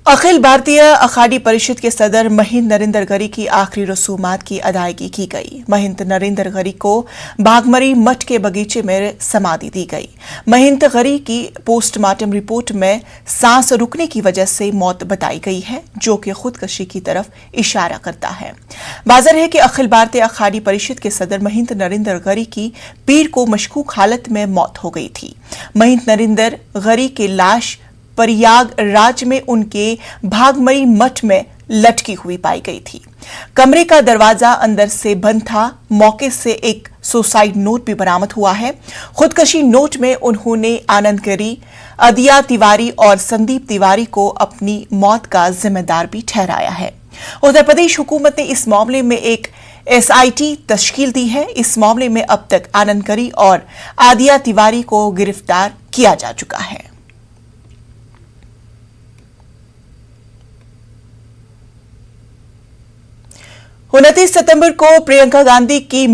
अखिल भारतीय अखाड़ी परिषद के सदर महिंद नरेंद्र गरी की आखिरी रसूमात की अदायगी की गई। महिंद नरेंद्र गरी को भागमरी मठ के बगीचे में समाधि दी गई। महिंद गरी की पोस्टमार्टम रिपोर्ट में सांस रुकने की वजह से मौत बताई गई है, जो कि खुदकशी की तरफ इशारा करता है। बाज़र है कि अखिल भारतीय अखाड़ी परिषद के सदर महिंद नरेंद्र गरी की पीर को मशकूक हालत में मौत हो गई थी। महिंद नरेंद्र गरी की लाश प्रयागराज में उनके भागमरी मठ में लटकी हुई पाई गई थी। कमरे का दरवाजा अंदर से बंद था। मौके से एक सुसाइड नोट भी बरामद हुआ है। खुदकशी नोट में उन्होंने आनंद गिरी, अदिया तिवारी और संदीप तिवारी को अपनी मौत का जिम्मेदार भी ठहराया है। उत्तर प्रदेश हुकूमत ने इस मामले में एक SIT तश्कील दी है। इस मामले में अब तक आनंद गिरी और आदिया तिवारी को गिरफ्तार किया जा चुका है। 29 सितंबर को प्रियंका गांधी की